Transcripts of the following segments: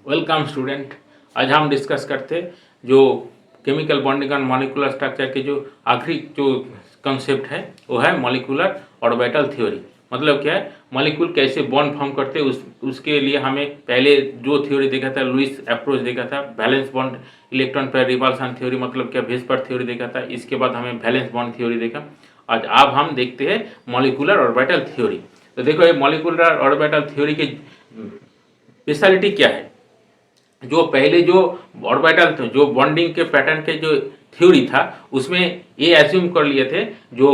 Welcome student. आज हम discuss करते जो chemical bonding and molecular structure के जो आखिरी जो कंसेप्ट है वो है मॉलिक्यूलर ऑर्बिटल थ्योरी। मतलब क्या है, मॉलिक्यूल कैसे बॉन्ड फॉर्म करते हैं उसके लिए हमें पहले जो थ्योरी देखा था, लुईस अप्रोच देखा था, valence bond electron pair repulsion theory मतलब क्या वेस्पर थ्योरी देखा था। इसके बाद हमें वैलेंस बॉन्ड थ्योरी देखा। आज अब हम देखते हैं मॉलिक्यूलर ऑर्बिटल थ्योरी। तो देखो ये मॉलिक्यूलर ऑर्बिटल थ्योरी की स्पेशलिटी क्या है। जो पहले जो ऑर्बिटल थे, जो बॉन्डिंग के पैटर्न के जो थ्योरी था उसमें ये एज्यूम कर लिए थे जो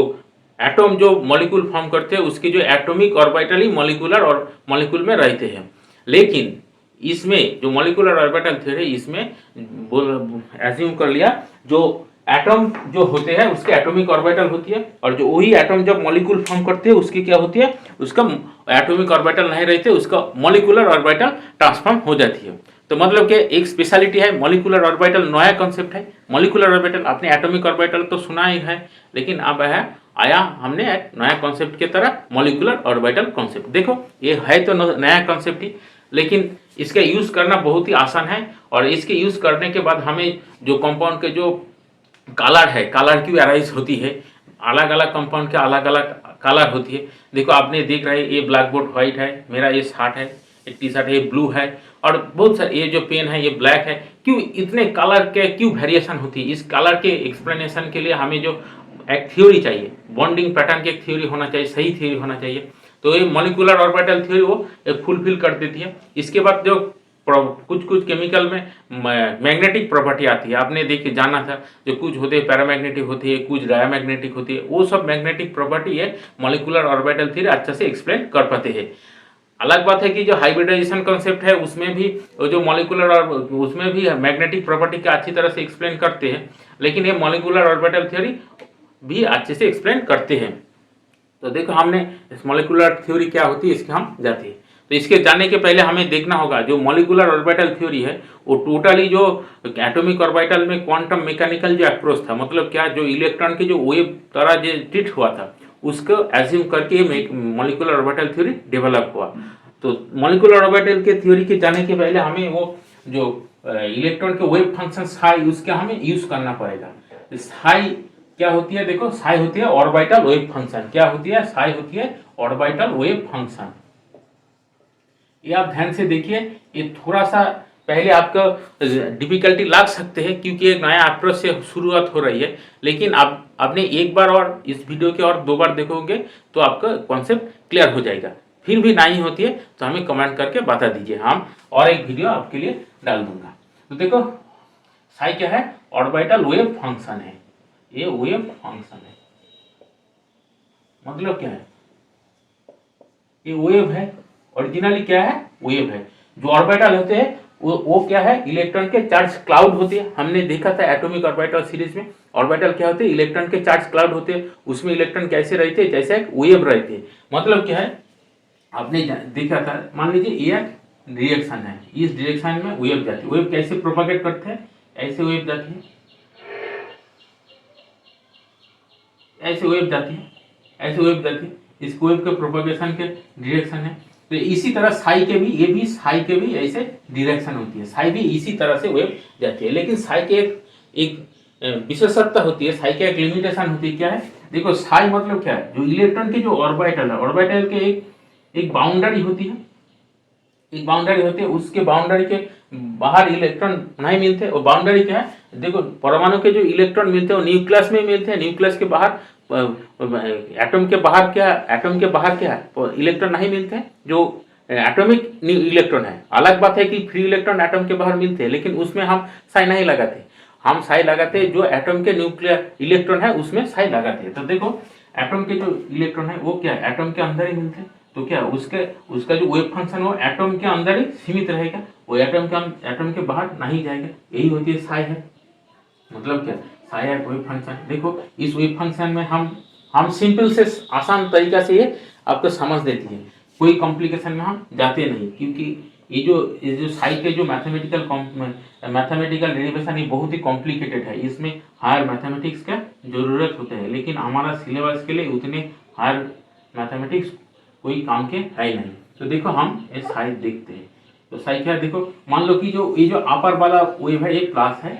एटम जो मॉलिक्यूल फॉर्म करते हैं उसके जो एटॉमिक ऑर्बिटल ही मॉलिक्यूलर और मॉलिक्यूल में रहते हैं। लेकिन इसमें जो मॉलिक्यूलर ऑर्बिटल थ्योरी इसमें एज्यूम कर लिया जो एटम जो होते हैं उसके एटॉमिक ऑर्बिटल होती है और जो वही एटम जब मॉलिक्यूल फॉर्म करते हैं उसकी क्या होती है, उसका एटॉमिक ऑर्बिटल नहीं रहते, उसका मॉलिक्यूलर ऑर्बिटल ट्रांसफॉर्म हो जाती है। तो मतलब कि एक स्पेशलिटी है मॉलिक्यूलर ऑर्बिटल, नया कॉन्सेप्ट है मॉलिक्यूलर ऑर्बिटल। आपने एटॉमिक ऑर्बिटल तो सुना ही है, लेकिन अब है आया हमने नया कॉन्सेप्ट की तरह मॉलिक्यूलर ऑर्बिटल कॉन्सेप्ट। देखो ये है तो नया कॉन्सेप्ट ही, लेकिन इसका यूज करना बहुत ही आसान है। और इसके यूज करने के बाद हमें जो कंपाउंड के जो कलर है, कलर की अराइज होती है, अलग अलग कंपाउंड के अलग अलग कलर होती है। देखो आपने देख रहे हैं ये ब्लैक बोर्ड व्हाइट है, मेरा ये शर्ट है, ये टी शर्ट है, ये ब्लू है, और बहुत सारे ये जो पेन है ये ब्लैक है। क्यों इतने कलर के क्यों वेरिएशन होती है? इस कलर के एक्सप्लेनेशन के लिए हमें जो एक थ्योरी चाहिए, बॉन्डिंग पैटर्न की एक थ्योरी होना चाहिए, सही थ्योरी होना चाहिए। तो ये मॉलिक्यूलर ऑर्बिटल थ्योरी वो फुलफिल कर देती है। इसके बाद जो कुछ कुछ केमिकल में मैग्नेटिक प्रॉपर्टी आती है, आपने देखिए जाना था जो कुछ होते हैं पैरामैग्नेटिक होती है, कुछ डायमैग्नेटिक होती है, वो सब मैग्नेटिक प्रॉपर्टी है मॉलिक्यूलर ऑर्बिटल थ्योरी अच्छे से एक्सप्लेन कर पाते हैं। अलग बात है कि जो हाइब्रिडाइजेशन कॉन्सेप्ट है उसमें भी जो मॉलिक्यूलर और उसमें भी मैग्नेटिक प्रॉपर्टी का अच्छी तरह से एक्सप्लेन करते हैं, लेकिन ये मॉलिक्यूलर ऑर्बिटल थ्योरी भी अच्छे से एक्सप्लेन करते हैं। तो देखो हमने इस मॉलिक्यूलर थ्योरी क्या होती है इसके हम जाते हैं। तो इसके जानने के पहले हमें देखना होगा जो मॉलिक्यूलर ऑर्बिटल थ्योरी है वो टोटली जो एटॉमिक ऑर्बिटल में क्वांटम मैकेनिकल जो अप्रोच था, मतलब क्या जो इलेक्ट्रॉन के जो वेव तरह जो ट्रीट हुआ था उसको एज्यूम करके मॉलिक्यूलर ऑर्बिटल थ्योरी डेवलप हुआ। तो मॉलिक्यूलर ऑर्बिटल के थ्योरी के जाने के पहले हमें वो जो इलेक्ट्रॉन के वेव फंक्शन साई उसका हमें यूज करना पड़ेगा। साई क्या होती है? देखो साई होती है ऑर्बिटल वेव फंक्शन। क्या होती है? साई होती है ऑर्बिटल वेव फंक्शन। ये आप ध्यान से देखिए, ये थोड़ा सा पहले आपको डिफिकल्टी लग सकते हैं क्योंकि एक नया अप्रोच से शुरुआत हो रही है, लेकिन आप आपने एक बार और इस वीडियो के और 2 बार देखोगे तो आपका कॉन्सेप्ट क्लियर हो जाएगा। फिर भी नहीं होती है तो हमें कमेंट करके बता दीजिए, हम और एक वीडियो आपके लिए डाल दूंगा। तो देखो साई क्या है? ऑर्बिटल वेव फंक्शन है। ये वेव फंक्शन है, मतलब क्या है? ये वेव है, ओरिजिनली क्या है? वेव है। जो ऑर्बिटल होते हैं वो क्या है? इलेक्ट्रॉन के चार्ज क्लाउड होते हैं। हमने देखा था एटॉमिक ऑर्बिटल सीरीज में, ऑर्बिटल क्या होते हैं? इलेक्ट्रॉन के चार्ज क्लाउड होते हैं। उसमें इलेक्ट्रॉन कैसे रहते हैं? जैसे एक वेव रहते हैं। मतलब क्या है? आपने देखा था, मान लीजिए ये डायरेक्शन है, इस डायरेक्शन में वेव जाती है। वेव कैसे प्रोपागेट करते हैं? ऐसे वेव जाती है, ऐसे वेव जाती है, ऐसे वेव जाती है। इस वेव के प्रोपगेशन के डायरेक्शन है। तो इसी तरह साई के भी, ये भी साई के भी ऐसे डायरेक्शन होती है। साई भी इसी तरह से वेव जाती है, लेकिन साई के एक विशेषता होती है, साई के एक लिमिटेशन होती है। क्या है? देखो साई मतलब क्या है? जो इलेक्ट्रॉन के जो ऑर्बिटल है, ऑर्बिटल के एक बाउंड्री होती है, एक बाउंड्री होती है। उसके बाउंड्री के बाहर इलेक्ट्रॉन नहीं मिलते। और बाउंड्री क्या है? देखो परमाणु के जो इलेक्ट्रॉन मिलते हैं वो न्यूक्लियस में मिलते हैं। न्यूक्लियस के बाहर एटम के बाहर क्या, एटम के बाहर क्या है? इलेक्ट्रॉन नहीं मिलते हैं। जो एटॉमिक इलेक्ट्रॉन है, अलग बात है कि फ्री इलेक्ट्रॉन एटम के बाहर मिलते हैं, लेकिन उसमें हम साई नहीं लगाते। हम साई लगाते जो एटम के न्यूक्लियर इलेक्ट्रॉन है उसमें साई लगाते हैं। तो देखो एटम के जो इलेक्ट्रॉन है वो क्या है? एटम के अंदर ही मिलते हैं। तो क्या उसका जो वेव फंक्शन वो एटम के अंदर ही सीमित रहेगा, वो एटम के बाहर नहीं जाएगा। यही होती है साई है। मतलब क्या? साई है वेव फंक्शन। देखो इस वेव फंक्शन में हम सिंपल से आसान तरीका से ये आपको समझ देती है, कोई कॉम्प्लिकेशन में हम जाते नहीं, क्योंकि ये जो साई के जो मैथमेटिकल डेरिवेशन ये बहुत ही कॉम्प्लिकेटेड है। इसमें हायर मैथमेटिक्स का जरूरत होता है, लेकिन हमारा सिलेबस के लिए उतने हायर मैथमेटिक्स कोई काम के है नहीं। तो देखो हम ये साई देखते हैं, तो साई क्या है, देखो मान लो कि जो ये जो अपर वाला वेव है ये प्लस है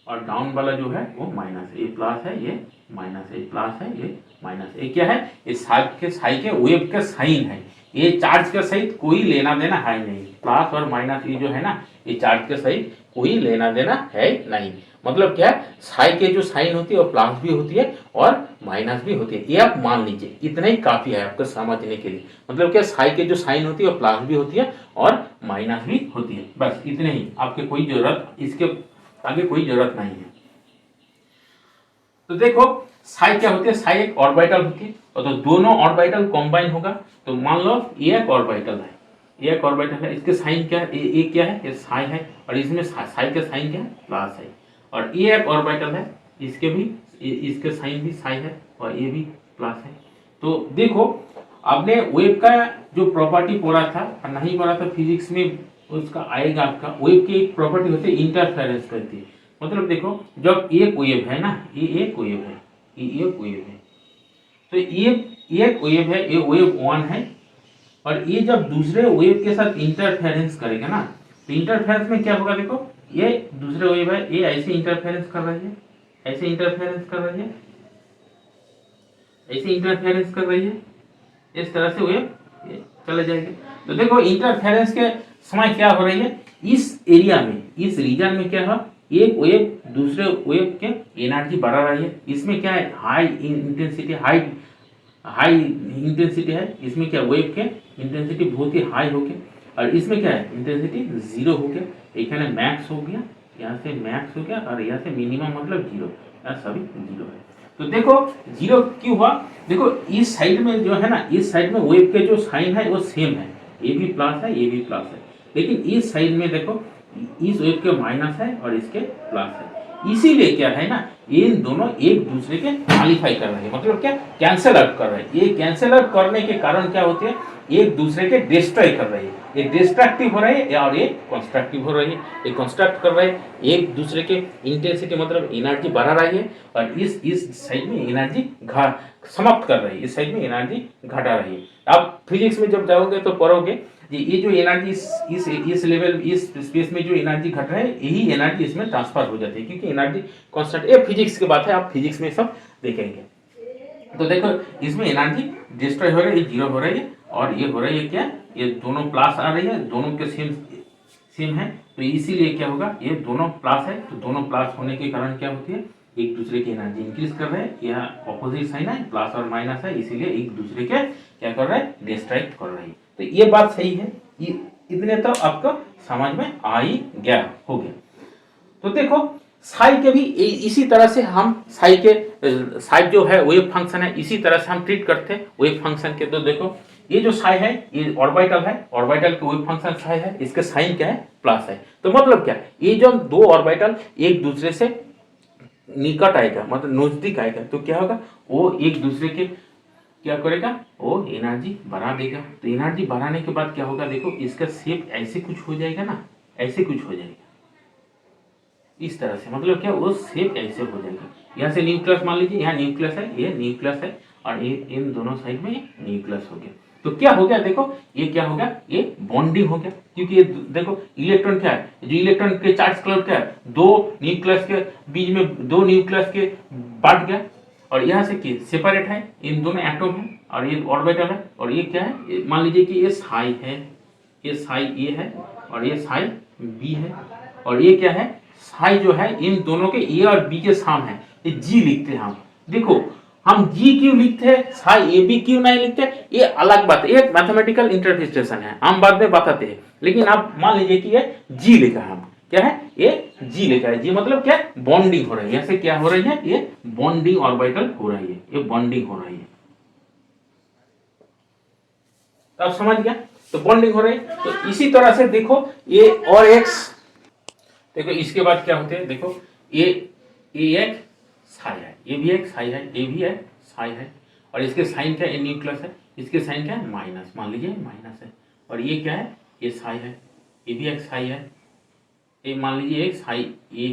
और डाउन वाला जो है वो माइनस है। ये प्लस है, ये माइनस है, ये प्लस है, ये माइनस है। ये क्या है, ये साई के वेव के साइन है। ये चार्ज के सहित कोई लेना देना है नहीं। प्लस और माइनस ये जो है ना, ये चार्ज के सहित कोई लेना देना है नहीं। मतलब क्या है, साई के जो साइन होती है वो प्लस भी होती है और माइनस भी होती है। ये आप मान लीजिए, इतना ही काफी है आपको समझने के लिए। मतलब क्या, साई के जो साइन होती है वो प्लस भी होती है और माइनस भी होती है। बस इतने ही, आपके कोई जरूरत, इसके आगे कोई जरूरत नहीं है। तो देखो साई क्या होती है, साई एक ऑर्बिटल होती है और तो दोनों ऑर्बिटल कंबाइन होगा। तो मान लो ये एक ऑर्बिटल है, ये एक ऑर्बिटल है, इसके साइन क्या है, ये क्या है, ये साई है और इसमें साई के साइन क्या है, प्लस है। और ये एक ऑर्बिटल है, इसके भी इसके साइन भी साई है और ये भी प्लस है। तो देखो आपने वेव का जो प्रॉपर्टी पढ़ा था, नहीं पढ़ा था फिजिक्स में, उसका आएगा आपका। वेव की एक प्रॉपर्टी होती है इंटरफेरेंस करती है। मतलब देखो जब एक वेव है ना, ये एक वेव है, ये एक वेव है, तो ये एक वेव है, ये वेव 1 है और ये जब दूसरे वेव के साथ इंटरफेरेंस करेगा ना, तो इंटरफेरेंस में क्या होगा, देखो ये दूसरे वेव है, ये ऐसे इंटरफेरेंस कर रही है, ऐसे इंटरफेरेंस कर रही है, ऐसे इंटरफेरेंस कर रही है, इस तरह से वेव चले जाएंगे। तो देखो इंटरफेरेंस के समय क्या हो रही है, इस एरिया में, इस रीजन में क्या है, एक वेव दूसरे वेव के एनर्जी बढ़ा रही है। इसमें क्या है, हाई इंटेंसिटी, हाई इंटेंसिटी है। इसमें क्या, वेव के इंटेंसिटी बहुत ही हाई हो गया और इसमें क्या है, इंटेंसिटी 0 हो गया। एखाने मैक्स हो गया, यहाँ से मैक्स हो गया और यहाँ से मिनिमम मतलब 0, यहाँ सभी 0 है। तो देखो 0 क्यों हुआ, देखो इस साइड में जो है ना, इस साइड में वेव के जो साइन है वो सेम है, ये भी प्लस है, ये भी प्लस है। लेकिन इस साइड में देखो, इस वेव के माइनस है और इसके प्लस है। इसीलिए क्या है ना, ये दोनों एक दूसरे के नॉलिफाई कर रहे हैं। मतलब क्या, कैंसिल आउट कर रहे हैं। ये कैंसिल आउट करने के कारण क्या होती है, एक दूसरे के डिस्ट्रॉय कर रही है। ये डिस्ट्रक्टिव हो रही है और ये कंस्ट्रक्टिव हो रही है। ये कंस्ट्रक्ट कर रहे हैं, एक दूसरे के इंटेंसिटी मतलब एनर्जी बढ़ा रही है और इस साइड में एनर्जी समाप्त कर रही है, इस साइड में एनर्जी घटा रही है। आप फिजिक्स में जब जाओगे तो पढ़ोगे ये जो एनर्जी इस लेवल, इस स्पेस में जो एनर्जी घट रहा है, यही एनर्जी इसमें ट्रांसफर हो जाती है, क्योंकि एनर्जी कांस्टेंट। ये फिजिक्स की बात है, आप फिजिक्स में सब देखेंगे। तो देखो इसमें एनर्जी डिस्ट्रॉय हो रही है, ये 0 हो रही है और ये हो रही है क्या, ये दोनों प्लस आ रही है, दोनों के सेम है। तो इसीलिए क्या होगा, ये दोनों प्लस है, तो दोनों प्लस होने के कारण क्या होती है, एक दूसरे की एनर्जी इंक्रीज कर रहे हैं। यहाँ ऑपोजिट साइन है, प्लस और माइनस है, इसीलिए एक दूसरे के क्या कर रहे हैं, डिस्ट्रैक्ट कर रहे हैं। तो ये बात सही है, इतने तो आपको समझ में आ ही गया, हो गया। तो देखो साई के भी इसी तरह से हम साई जो है वेव फंक्शन है, इसी तरह से हम ट्रीट करते हैं वेव फंक्शन के। तो देखो ये जो साई है, ये ऑर्बिटल है, ऑर्बिटल के वेव फंक्शन साई है, इसके साइन क्या है, प्लस है। तो मतलब क्या, ये जो दो ऑर्बिटल एक दूसरे से निकट आएगा, मतलब नजदीक आएगा, तो क्या होगा, वो एक दूसरे के क्या करेगा, वो एनर्जी बढ़ा देगा। तो एनर्जी बढ़ाने के बाद क्या होगा, देखो इसका शेप ऐसे कुछ हो जाएगा ना, ऐसे कुछ हो जाएगा इस तरह से। मतलब क्या, वो शेप ऐसे हो जाएगा। यहाँ से न्यूक्लियस मान लीजिए, यहाँ न्यूक्लियस है, ये न्यूक्लियस है और ये इन दोनों साइड में न्यूक्लियस हो गया। तो क्या हो गया, देखो ये क्या हो गया, ये बॉन्डिंग हो गया। क्योंकि ये देखो इलेक्ट्रॉन क्या है, जो इलेक्ट्रॉन के चार्ज क्लाउड क्या है, दो न्यूक्लियस के बीच में, दो न्यूक्लियस के बांट गया और यहाँ से क्या सेपरेट है, इन दोनों एटम है और ये ऑर्बिटल है। और ये क्या है, मान लीजिए कि ये साई है, ये साई ए है और ये साई बी है और ये क्या है, साई जो है इन दोनों के ए और बी के साम है, ये जी लिखते हैं हम। देखो हम जी क्यों लिखते हैं, साई ए बी क्यों नहीं लिखते, ये अलग बात है, ये मैथमेटिकल इंटरप्रिटेशन है, हम बाद में बताते हैं। लेकिन आप मान लीजिए कि ये जी लिखा है, हम क्या है, ये जी लिखा है। जी मतलब क्या, बॉन्डिंग हो रही है, ऐसे क्या हो रही है, ये बॉन्डिंग ऑर्बिटल हो रही है, ये बॉन्डिंग हो रही है। तो आप समझ गया, तो बॉन्डिंग हो रही है। तो इसी तरह से देखो ये और एक्स, देखो इसके बाद क्या होते हैं, देखो ये एक साई है, ये भी एक साई है, ये भी एक साई है और इसके साइन क्या है, न्यूक्लियस है, इसके साइन क्या है, माइनस, मान लीजिए माइनस है। और ये क्या है, ये साई है, ये भी एक साई है, ये मान लीजिए एक साई ए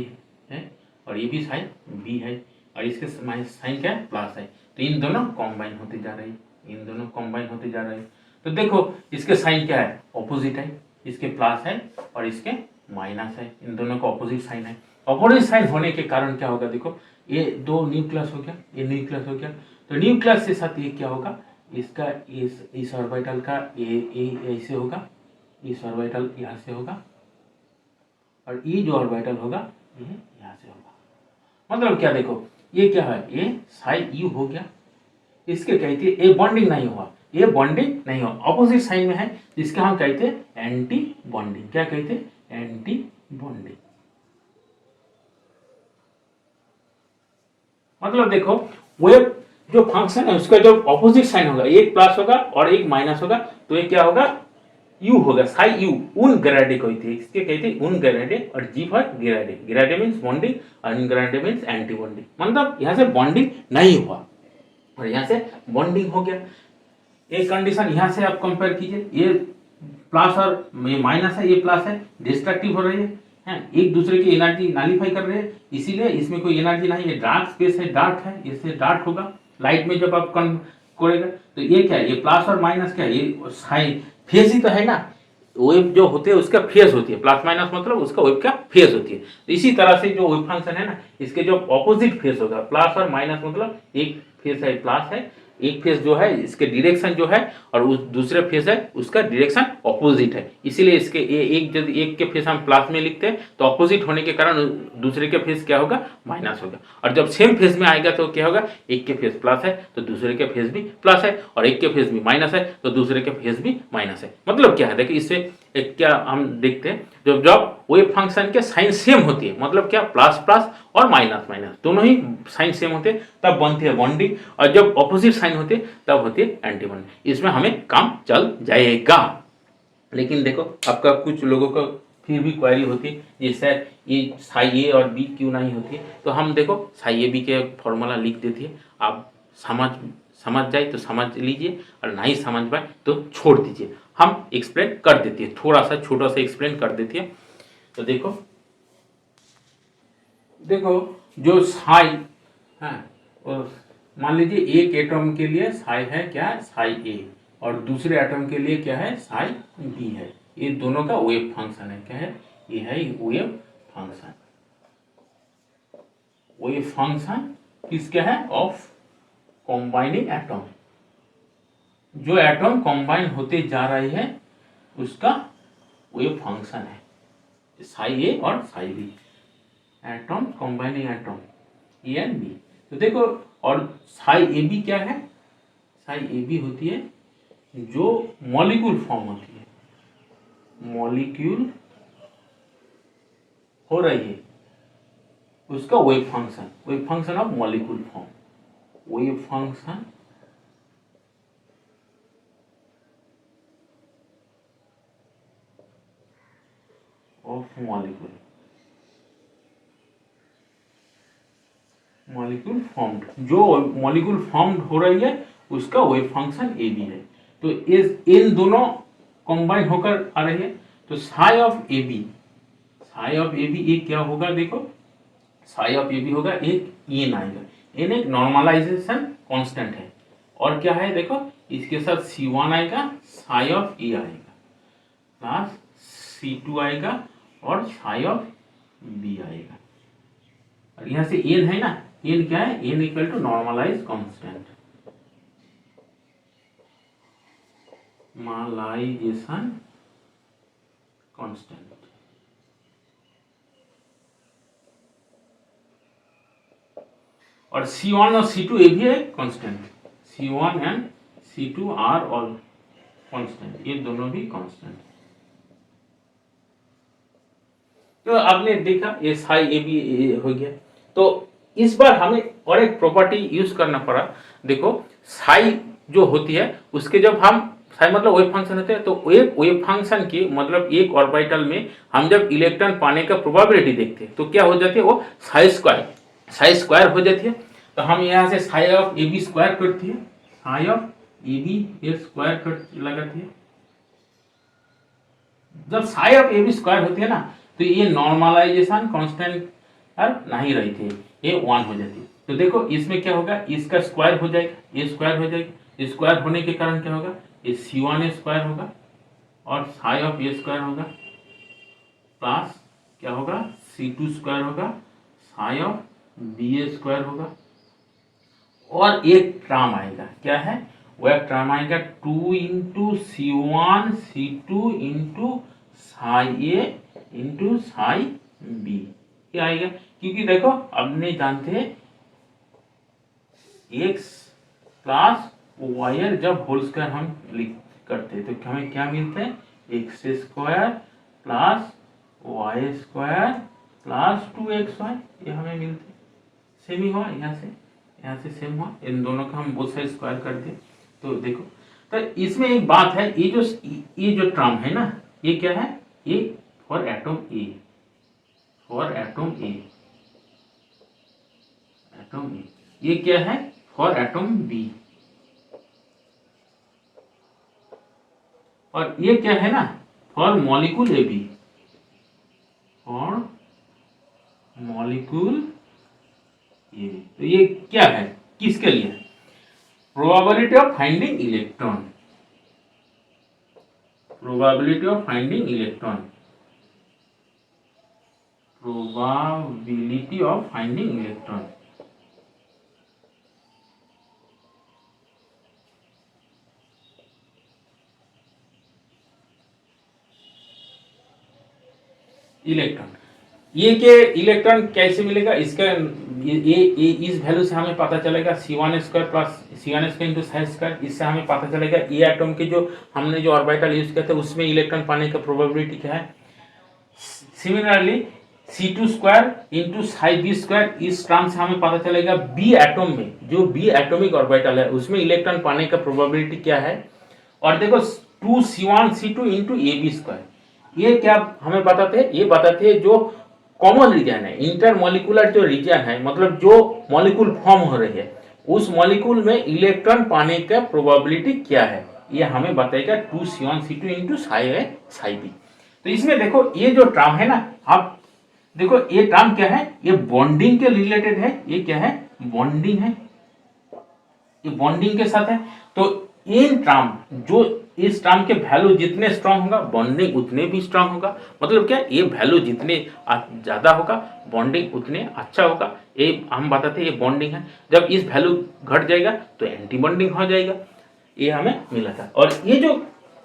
है और ये भी साई बी है और इसके साइन क्या है, प्लस है। तो इन दोनों कॉम्बाइन होते जा रहे हैं, इन दोनों कॉम्बाइन होते जा रहे हैं। तो देखो इसके साइन क्या है, ऑपोजिट है, इसके प्लस है और इसके माइनस है, इन दोनों का ऑपोजिट साइन है। ऑपोजिट साइन होने के कारण क्या होगा, देखो ये दो न्यूक्लियस हो गया, ये न्यूक्लियस हो गया, तो न्यूक्लियस के साथ ये क्या होगा, इसका इस ऑर्बिटल का ये ऐसे होगा, इस ऑर्बिटल यहाँ से होगा और ये जो ऑर्बिटल होगा ये यहाँ से होगा। मतलब क्या, देखो ये क्या है, ये साई यू हो गया, इसके कहते हैं ये बॉन्डिंग नहीं हुआ, ये बॉन्डिंग नहीं हुआ, ऑपोजिट साइन में है, जिसके हम कहते हैं एंटी बॉन्डिंग। क्या कहते हैं, एंटी बॉन्डिंग। मतलब देखो वेव जो फंक्शन है उसका जो ऑपोजिट साइन होगा, एक प्लस होगा और एक माइनस होगा, तो ये क्या होगा, यू होगा, साई यू उन ग्रेडे कहते हैं, इसके कहते हैं उन ग्रेडे, और जी फॉर ग्रेडे। ग्रेडे मीन्स बॉन्डिंग और अनग्रेडे मीन्स एंटी बॉन्डिंग। मतलब यहाँ से बॉन्डिंग नहीं हुआ और यहाँ से बॉन्डिंग हो गया। एक कंडीशन यहाँ से आप कंपेयर कीजिए, ये प्लस और ये माइनस है, ये प्लस है, डिस्ट्रक्टिव हो रही है, एक दूसरे की एनर्जी नॉलिफाई कर रहे हैं, इसीलिए इसमें कोई एनर्जी नहीं है, डार्क स्पेस है, डार्क है, इससे डार्क होगा लाइट में जब आप करेगा। तो ये क्या है, ये प्लस और माइनस क्या है, ये साइन फेज ही तो है ना, वेव जो होते हैं उसका फेज होती है, प्लस माइनस मतलब उसका वेव का फेज होती है। तो इसी तरह से जो वेव फंक्शन है ना, इसके जो ऑपोजिट फेज होगा, प्लस और माइनस मतलब एक फेज है प्लस है, एक फेज जो है इसके डायरेक्शन जो है और उस दूसरे फेज है उसका डायरेक्शन ऑपोजिट है, इसीलिए इसके एक यदि एक के फेज हम प्लस में लिखते हैं तो ऑपोजिट होने के कारण दूसरे के फेज क्या होगा, माइनस होगा। और जब सेम फेज में आएगा तो क्या होगा, एक के फेज प्लस है तो दूसरे के फेज भी प्लस है, और एक के फेज भी माइनस है तो दूसरे के फेज भी माइनस है। मतलब क्या है, देखिए इससे एक क्या हम देखते हैं, जब जब वेव फंक्शन के साइन सेम होती है, मतलब क्या प्लस प्लस और माइनस माइनस दोनों ही साइन सेम होते हैं, तब बनती है बॉन्डिंग, और जब ऑपोजिट साइन होते हैं तब होती है एंटी बॉन्डिंग। इसमें हमें काम चल जाएगा। लेकिन देखो आपका कुछ लोगों को फिर भी क्वेरी होती है, ये सर ये साई ए और बी क्यों नहीं होती है, तो हम देखो साई ए बी के फॉर्मूला लिख देती है, आप समझ जाए तो समझ लीजिए और नहीं समझ पाए तो छोड़ दीजिए, हम एक्सप्लेन कर देती है, थोड़ा सा छोटा सा एक्सप्लेन कर देती है। तो देखो जो साई है, मान लीजिए एक एटम के लिए साई है क्या है, साई ए, और दूसरे एटम के लिए क्या है, साई बी है। ये दोनों का वेव फंक्शन है, क्या है, ये है वेव फंक्शन। वेव फंक्शन किसका है, ऑफ कॉम्बाइनिंग एटम। जो एटम कॉम्बाइन होते जा रही है उसका वेव फंक्शन है, साई ए और psi B, atom combining atom A and B. तो देखो, और साई ए बी क्या है, साई ए बी होती है जो मॉलिक्यूल फॉर्म होती है, मॉलिक्यूल हो रही है उसका wave function of molecule form, wave function of molecule formed, जो मॉलिक्यूल फॉर्म्ड हो रही है उसका वेव फंक्शन ए बी है। तो इन दोनों कंबाइन होकर आ रही है, तो साई ऑफ ए बी एक क्या होगा, देखो साई ऑफ ए बी होगा एक एन आएगा, एन एक नॉर्मलाइजेशन कांस्टेंट है, और क्या है देखो इसके साथ C1 आएगा, साई ऑफ ए आएगा, प्लस C2 आएगा और साई ऑफ बी आएगा, और यहाँ से एन है ना, एन क्या है, N equal to normalize constant, normalization constant. और C1 और C2 ये भी है constant, C1 and C2 are all constant, ये दोनों भी कांस्टेंट। तो आपने देखा ये साई ए बी हो गया। तो इस बार हमें और एक प्रॉपर्टी यूज करना पड़ा। देखो साई जो होती है उसके जब हम साई मतलब वेव फंक्शन होते हैं, तो एक वेव फंक्शन की मतलब एक ऑर्बिटल में हम जब इलेक्ट्रॉन पाने का प्रोबेबिलिटी देखते हैं तो क्या हो जाती है, वो साई स्क्वायर हो जाती है। तो हम यहाँ से psi of A B square करती है, psi of A B square कर लगाती है। जब psi of A B square होती है ना, तो ये नॉर्मलाइजेशन कांस्टेंट नहीं रहती है, ये 1 हो जाती है। तो देखो इसमें क्या होगा, इसका स्क्वायर हो जाएगा, ये स्क्वायर हो जाएगा, स्क्वायर होने के कारण क्या होगा, ये C1 स्क्वायर होगा, और साई ऑफ ए स्क्वायर होगा प्लस क्या होगा C2 स्क्वायर होगा, psi of B A square होगा, और एक टर्म आएगा, क्या है वह टर्म आएगा 2 into C1 C2 into psi A into psi B, क्या आएगा, क्योंकि देखो अब नहीं जानते हैं x प्लस वायर जब होल स्क्वायर हम लिख करते हैं तो हमें क्या मिलता है x square plus y square plus 2xy, ये हमें मिलते हैं। सेम ही हुआ, यहाँ से सेम हुआ, इन दोनों का हम बोथ साइड स्क्वायर कर दिए। तो देखो तो इसमें एक बात है, ये जो टर्म है ना, ये क्या है, ये फॉर एटम ए, ये क्या है फॉर एटम बी, और ये क्या है ना for molecule A B, for molecule A B. तो ये क्या है, किसके लिए, probability of finding electron, probability of finding electron, probability of finding electron. Electron, ये के इलेक्ट्रॉन कैसे मिलेगा, इसका ये इस वैल्यू से हमें पता चलेगा C1 square plus C1 square into Sai square, इससे हमें पता चलेगा ये एटम के जो हमने जो ऑर्बिटल यूज किया था उसमें इलेक्ट्रॉन पाने का प्रोबेबिलिटी क्या है। Similarly C2 square into psi B square, इस टर्म से हमें पता चलेगा बी एटम में जो बी एटॉमिक ऑर्बिटल है उसमें इलेक्ट्रॉन पाने का प्रोबेबिलिटी क्या है। और देखो 2C1 C2 इंटू ए बी स्क्वायर, ये क्या हमें बताते हैं, ये बताते हैं जो कॉमन रीजन है, इंटरमॉलिक्यूलर जो रीजन है, मतलब जो मॉलिक्यूल फॉर्म हो रही है उस मॉलिक्यूल में इलेक्ट्रॉन पाने का प्रोबेबिलिटी क्या है, ये हमें बताएगा 2C1 C2 into psi B. तो इसमें देखो ये जो टर्म है ना, आप देखो ये टर्म क्या है, ये बॉन्डिंग के रिलेटेड है, ये क्या है बॉन्डिंग है, ये बॉन्डिंग के साथ है। तो इन टर्म जो इस टर्म के वैल्यू जितने स्ट्रांग होगा बॉन्डिंग उतने भी स्ट्रांग होगा, मतलब क्या ये वैल्यू जितने ज्यादा होगा बॉन्डिंग उतने अच्छा होगा, ये हम बताते हैं ये बॉन्डिंग है। जब इस वैल्यू घट जाएगा तो एंटी बॉन्डिंग हो जाएगा, ये हमें मिला था। और ये जो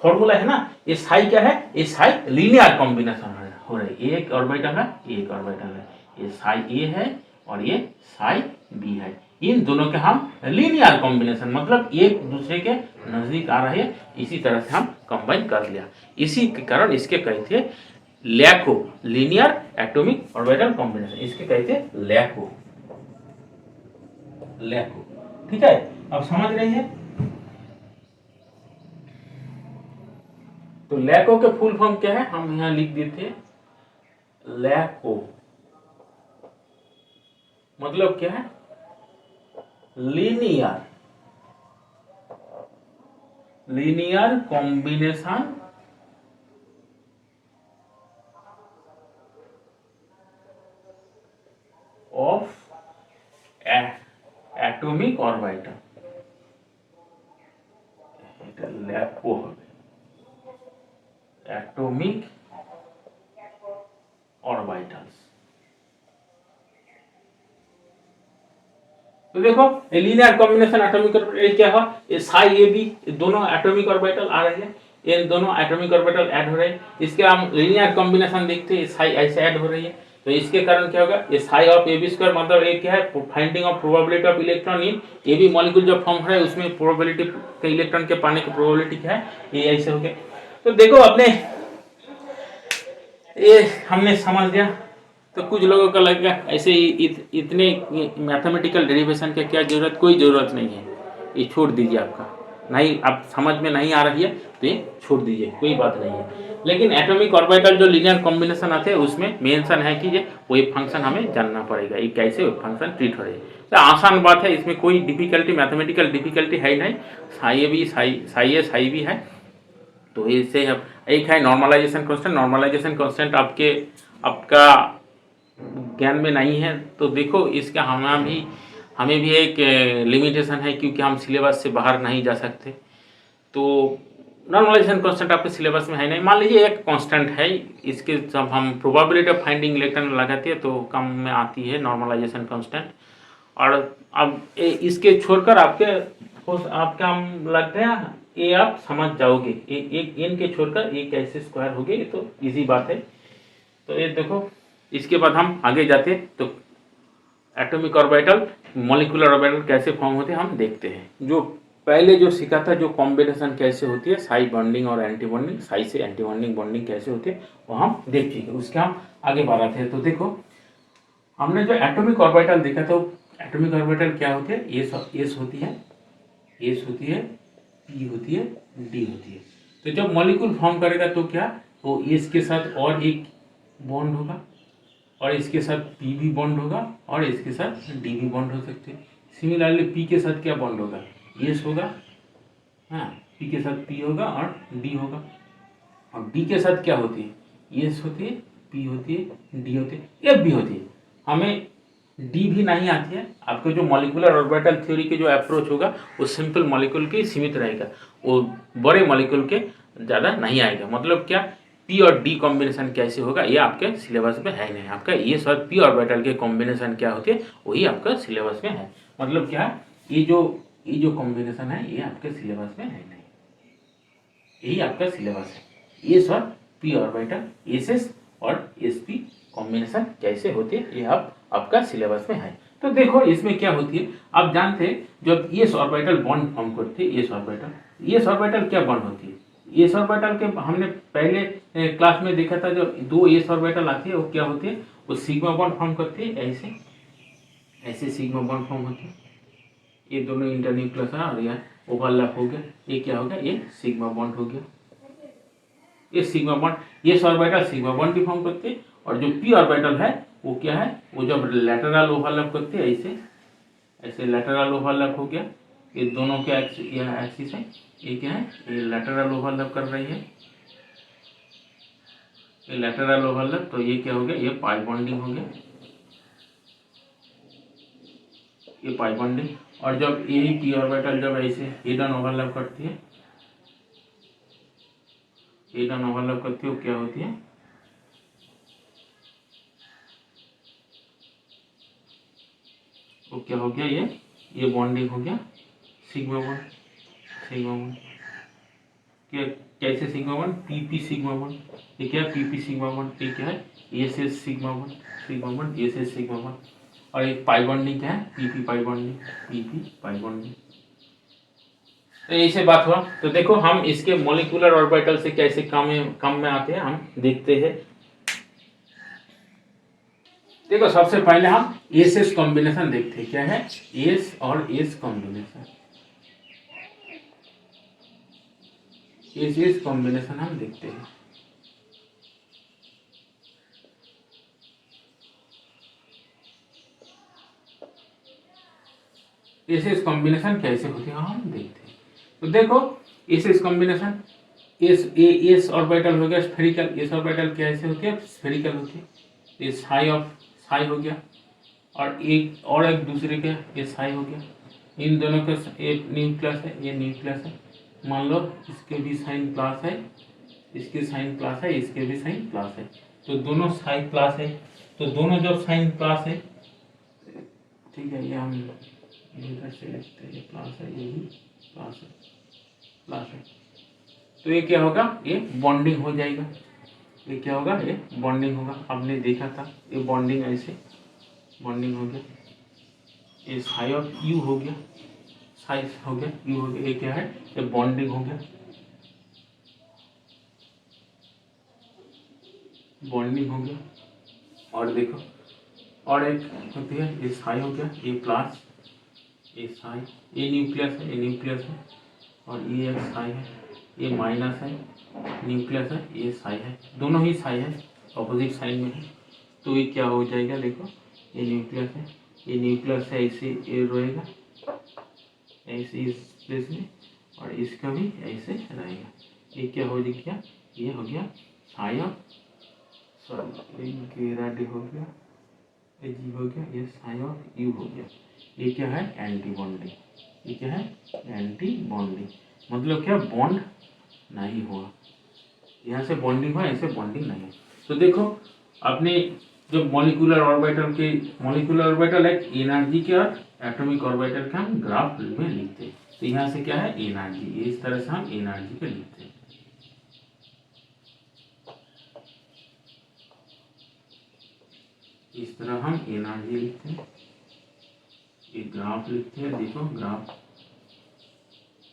फॉर्मूला है ना, ये साई क्या है, ये साई लीनियर कॉम्बिनेशन हो रहा है, एक ऑर्बिटल है एक ऑर्बिटल है, ये साई ए है और ये साई बी है, इन दोनों के हम लीनियर कॉम्बिनेशन मतलब एक दूसरे के नजदीक आ रहे हैं, इसी तरह से हम कंबाइन कर लिया, इसी के कारण इसके कहते हैं लैको, लीनियर एटॉमिक ऑर्बिटल कॉम्बिनेशन, इसके कहते हैं लैको, ठीक है। अब समझ रहे हैं, तो लैको के फुल फॉर्म क्या है हम यहां लिख देते हैं, लैको मतलब क्या है, linear combination of atomic orbital, এটা ল্যাপো হবে एटॉमिक ऑर्बिटल्स। तो देखो ये लीनियर कॉम्बिनेशन एटॉमिक ऑर्बिटल क्या हुआ, ये साई ए बी दोनों एटॉमिक ऑर्बिटल आ रहे हैं, ये दोनों एटॉमिक ऑर्बिटल ऐड हो रहे हैं, इसके हम लीनियर कॉम्बिनेशन देखते हैं, साई ऐसे ऐड हो रही है, तो इसके कारण क्या होगा, ये psi of A B square मतलब ये क्या है finding of probability of electron in A B molecule जो फॉर्म हो रहा है उसमें प्रोबेबिलिटी के इलेक्ट्रॉन के पाने की प्रोबेबिलिटी क्या है, ये ऐसे हो गया। तो देखो अपने ये हमने समझ दिया, तो कुछ लोगों का लगेगा ऐसे ही इतने मैथमेटिकल डेरिवेशन की क्या जरूरत, कोई ज़रूरत नहीं है, ये छोड़ दीजिए, आपका नहीं आप समझ में नहीं आ रही है तो ये छोड़ दीजिए, कोई बात नहीं है। लेकिन एटॉमिक ऑर्बिटल जो लीनियर कॉम्बिनेशन आते हैं उसमें मेंशन है कि ये वही फंक्शन हमें जानना पड़ेगा, ये कैसे फंक्शन ट्रीट हो रही है, तो आसान बात है, इसमें कोई डिफिकल्टी मैथमेटिकल डिफिकल्टी है नहीं, साई ए भी साई भी है। तो इससे एक है नॉर्मलाइजेशन कांस्टेंट, नॉर्मलाइजेशन कांस्टेंट आपका ज्ञान में नहीं है, तो देखो इसका हमें भी एक लिमिटेशन है क्योंकि हम सिलेबस से बाहर नहीं जा सकते, तो नॉर्मलाइजेशन कांस्टेंट आपके सिलेबस में है नहीं। मान लीजिए एक कांस्टेंट है, इसके जब हम प्रोबेबिलिटी ऑफ फाइंडिंग इलेक्ट्रॉन लगाते हैं तो कम में आती है नॉर्मलाइजेशन कांस्टेंट। और अब इसके छोड़कर आपका हम लगता है ये आप समझ जाओगे, एक एन के छोड़कर एक कैसे स्क्वायर हो गए, ये तो इजी बात है। तो ये देखो, इसके बाद हम आगे जाते तो एटॉमिक ऑर्बिटल मॉलिक्यूलर ऑर्बिटल कैसे फॉर्म होते हैं हम देखते हैं। जो पहले जो सीखा था, जो कॉम्बिनेशन कैसे होती है, साई बॉन्डिंग और एंटी बॉन्डिंग, साई से एंटी बॉन्डिंग बॉन्डिंग कैसे होती है वो हम देख चुके, उसके हम आगे बढ़ाते हैं। तो देखो, हमने जो एटॉमिक ऑर्बिटल देखा था, एटॉमिक ऑर्बिटल क्या होती है, एस होती है, एस होती है, पी होती है, डी होती है। तो जब मॉलिक्यूल फॉर्म करेगा तो क्या, वो एस के साथ और एक बॉन्ड होगा, और इसके साथ पी भी बॉन्ड होगा, और इसके साथ डी भी बॉन्ड हो सकते हैं। सिमिलरली पी के साथ क्या बॉन्ड होगा, एस होगा, हाँ, पी के साथ पी होगा और डी होगा। और डी के साथ क्या होती है, एस होती है, पी होती है, डी होती है, एफ भी होती है। हमें डी भी नहीं आती है। आपको जो मॉलिक्यूलर ऑर्बिटल थ्योरी के जो अप्रोच होगा वो सिंपल मॉलिक्यूल के सीमित रहेगा, वो बड़े मॉलिक्यूल के ज़्यादा नहीं आएगा। मतलब क्या, पी और डी कॉम्बिनेशन कैसे होगा ये आपके सिलेबस में है नहीं। आपका एस और पी ऑर्बिटल के कॉम्बिनेशन क्या होती है वही आपका सिलेबस में है। मतलब क्या, ये जो कॉम्बिनेशन है ये आपके सिलेबस में है नहीं, यही आपका सिलेबस है। एस और पी ऑर्बिटल, एस और एस पी कॉम्बिनेशन कैसे होते हैं ये आपका सिलेबस में है। तो देखो इसमें क्या होती है, आप जानते हैं जब एस ऑर्बिटल बॉन्ड फॉर्म करते हैं, एस ऑर्बिटल क्या बॉन्ड होती है, एस ऑर्बिटल के हमने पहले क्लास में देखा था, जो दो एस ऑर्बिटल आती है वो क्या होती है, वो सिग्मा बॉन्ड फॉर्म करती है, ऐसे सिग्मा बॉन्ड फॉर्म होती है। ये दोनों इंटरन्यूक्लियस है और यह ओवरलैप हो गया, ये क्या हो गया, ये सिग्मा बॉन्ड हो गया। ये sigma bond, S orbital sigma bond भी फॉर्म करते हैं, और जो पी ऑर्बिटल है वो क्या है, वो जब लैटरल ओवरलैप करते हैं, ऐसे लैटरल ओवरलैप हो गया। ये दोनों क्या एक्सिस है, ये क्या है, ये लैटरल ओवरलैप कर रही है, ये लैटरल ओवरलैप, तो ये क्या हो गया, ये पाई बॉन्डिंग हो गया, ये पाई बॉन्डिंग। और जब ये पी ऑर्बिटल जब ऐसे हिडन ओवरलैप करती है, हिडन ओवरलैप करती है, वो क्या होती है, वो क्या हो गया, ये बॉन्डिंग हो गया, सिग्मा बॉन्ड, क्या कैसे sigma bond, PP sigma bond, ये क्या है, पीपी सिग्मा बॉन्ड, ये क्या है, SS sigma bond, SS sigma bond. और एक पाई बॉन्डिंग क्या है, पीपी पाई बॉन्डिंग। तो ऐसे बात हुआ। तो देखो हम इसके मॉलिक्यूलर ऑर्बिटल से कैसे कम में आते हैं हम देखते हैं। देखो सबसे पहले हम एस एस कॉम्बिनेशन देखते हैं, क्या है, एस और एस कॉम्बिनेशन, एस कॉम्बिनेशन हम देखते हैं। एस कॉम्बिनेशन कैसे होती है हम देखते हैं। तो देखो एस कॉम्बिनेशन, एस ऑर्बिटल हो गया स्फेरिकल, एस ऑर्बिटल कैसे होती है, स्फेरिकल होती है। ये साई हो गया, और एक दूसरे के ये साई हो गया। इन दोनों का एक न्यूक्लियस है, ये न्यूक्लियस है। मान लो इसके भी साइन प्लस है, इसके साइन प्लस है, इसके भी साइन प्लस है, तो दोनों साइन प्लस है। तो दोनों जब साइन प्लस है, ठीक है, ये हम इधर से लिखते हैं, ये प्लस है, ये भी प्लस है, तो ये क्या होगा, ये बॉन्डिंग हो जाएगा। ये क्या होगा, ये बॉन्डिंग होगा। आपने देखा था ये बॉन्डिंग, ऐसे बॉन्डिंग हो गया, ये साई ऑफ यू हो गया, साइज हो गया, यू हो गया, ये क्या है, ये बॉन्डिंग हो गया, बॉन्डिंग हो गया। और देखो और एक होती है, ये साई हो गया, ये प्लस, ये साई, ये न्यूक्लियस है, ये न्यूक्लियस है, और ये एक साई है, ये माइनस है, न्यूक्लियस है, ये साई है, दोनों ही साई है, ऑपोजिट साइन में है। तो ये क्या हो जाएगा, देखो ये न्यूक्लियस है, ये न्यूक्लियस है, ऐसे ये रहेगा, ऐसे इस प्लेस में, और इसका भी ऐसे रहेगा। ये क्या हो गया, ये हो गया साई ऑफ, सॉरी घेरा डी हो गया, ये जी हो गया, ये साई ऑफ यू हो गया। ये क्या है, एंटी बॉन्डिंग, ये क्या है, एंटी बॉन्डिंग। मतलब क्या, बॉन्ड नहीं हुआ, यहाँ से बॉन्डिंग हुआ, ऐसे बॉन्डिंग नहीं है। तो देखो आपने जब मॉलिक्यूलर ऑर्बिटल एक एनर्जी के और एटॉमिक ऑर्बिटल के हम ग्राफ में लिखते हैं। तो यहाँ से क्या है, एनर्जी, इस तरह से हम एनर्जी के लिखते हैं। इस तरह हम एनर्जी लिखते हैं, एक ग्राफ लिखते हैं। देखो ग्राफ,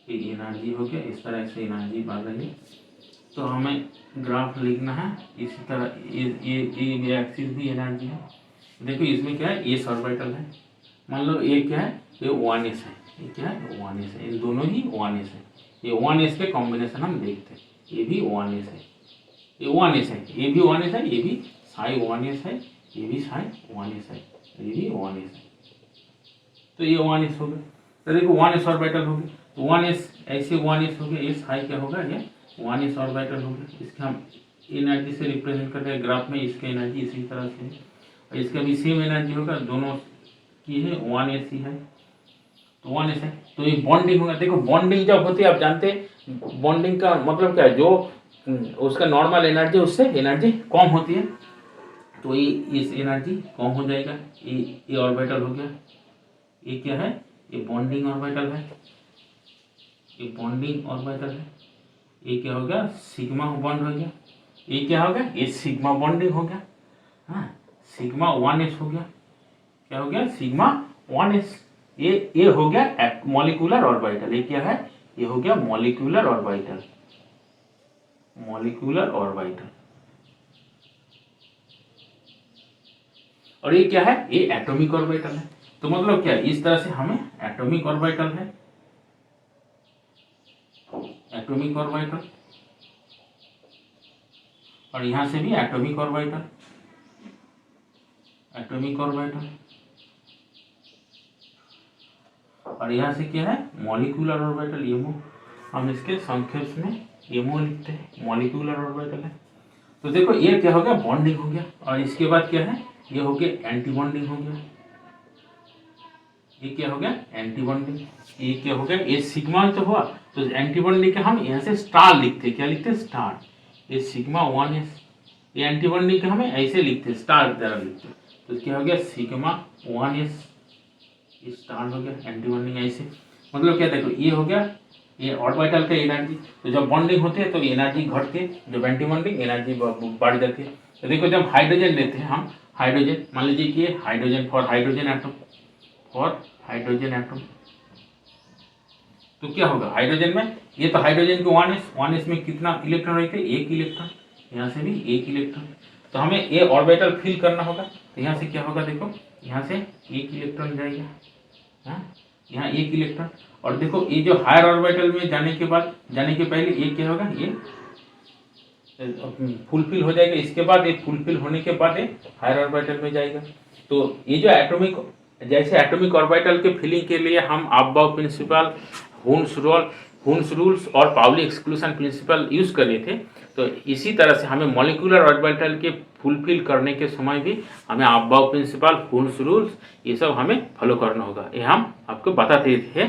ये एनर्जी हो गया, इस तरह से एनर्जी बढ़ रही है। तो हमें ग्राफ लिखना है इसी तरह, ये एक्सिस भी एनर्जी है। देखो इसमें क्या है, एस ऑर्बिटल है, मान लो ये क्या है, ये 1s है, ये क्या है 1s है, इन दोनों ही 1s है। ये 1s के कॉम्बिनेशन हम देखते हैं, ये भी 1s है, ये 1s है, ये भी 1s है, ये भी साई 1s है, ये भी साई 1s है, ये भी 1s है। तो ये 1s हो गया। तो देखो 1s ऑर्बिटल हो गया, तो 1s ऐसे 1s हो गया, ये साई क्या होगा, ये 1s ऑर्बिटल हो गया। इसके हम एनर्जी से रिप्रेजेंट करते हैं ग्राफ में, इसकी एनर्जी इसी तरह से है, और इसका भी सेम एनर्जी होगा, दोनों की है 1s ही है, तो 1s है। तो ये बॉन्डिंग होगा। देखो बॉन्डिंग जब होती है, आप जानते हैं बॉन्डिंग का मतलब क्या है, जो उसका नॉर्मल एनर्जी उससे एनर्जी कम होती है, तो ये इस एनर्जी कम हो जाएगा। ये ऑर्बिटल हो गया, ये क्या है, ये बॉन्डिंग ऑर्बिटल है, ये बॉन्डिंग ऑर्बिटल है। ये क्या हो गया, सिग्मा बॉन्ड हो गया। ये क्या हो गया, ये सिग्मा बॉन्डिंग हो गया, हाँ सिग्मा 1s हो गया। क्या हो गया, सिग्मा 1s। ये हो गया मॉलिक्यूलर ऑर्बिटल। ये क्या है, ये हो गया मॉलिक्यूलर ऑर्बिटल, मॉलिक्यूलर ऑर्बिटल। और ये क्या है, ये एटॉमिक ऑर्बिटल है। तो मतलब क्या है, इस तरह से हमें एटॉमिक ऑर्बिटल है, एटॉमिक ऑर्बिटल, और यहां से भी एटॉमिक ऑर्बिटल, एटॉमिक ऑर्बिटल, और यहां से क्या है, मॉलिक्यूलर ऑर्बिटल। एमओ, हम इसके संक्षेप में एमओ लिखते हैं, मॉलिक्यूलर ऑर्बिटल है। तो देखो ये क्या हो गया, बॉन्डिंग हो गया, और इसके बाद क्या है, ये हो गया एंटी बॉन्डिंग हो गया। ये क्या हो गया, एंटी बॉन्डिंग। ये क्या हो गया, ये सिग्मा तो हुआ, तो एंटी बॉन्डिंग के हम यहाँ से स्टार लिखते हैं, क्या लिखते हैं, स्टार। ये सिग्मा 1s, ये एंटी बॉन्डिंग के हमें ऐसे लिखते हैं, स्टार की तरह लिखते हैं। तो क्या हो गया, सिग्मा 1s, ये स्टार हो गया, एंटी बॉन्डिंग ऐसे। मतलब क्या, देखो ये हो गया, ये ऑर्बिटल का एनर्जी। तो जब बॉन्डिंग होती है तो एनर्जी घटती है, जब एंटी बॉन्डिंग एनर्जी बढ़ जाती है। तो देखो जब हाइड्रोजन लेते हैं हम, हाइड्रोजन मान लीजिए कि hydrogen, for hydrogen atom, for hydrogen atom, तो क्या होगा हाइड्रोजन में, ये तो हाइड्रोजन के 1s में कितना इलेक्ट्रॉन रहते हैं, एक इलेक्ट्रॉन, यहाँ से भी एक इलेक्ट्रॉन। तो हमें ये ऑर्बिटल फिल करना होगा। तो यहाँ से क्या होगा, देखो यहाँ से एक इलेक्ट्रॉन जाएगा, हाँ यहाँ एक इलेक्ट्रॉन। और देखो ये जो हायर ऑर्बिटल में जाने के बाद, जाने के पहले ये क्या होगा, ये फुलफिल हो जाएगा। इसके बाद ये फुलफिल होने के बाद ये हायर ऑर्बिटल में जाएगा। तो ये जो एटॉमिक, जैसे एटॉमिक ऑर्बिटल के फिलिंग के लिए हम अबव प्रिंसिपल, हुन्स रूल्स और पाउली एक्सक्लूशन प्रिंसिपल यूज कर रहे थे, तो इसी तरह से हमें मॉलिक्यूलर ऑर्बिटल के फुलफिल करने के समय भी हमें अबव प्रिंसिपल, हुन्स रूल्स, ये सब हमें फॉलो करना होगा। ये हम आपको बताते थे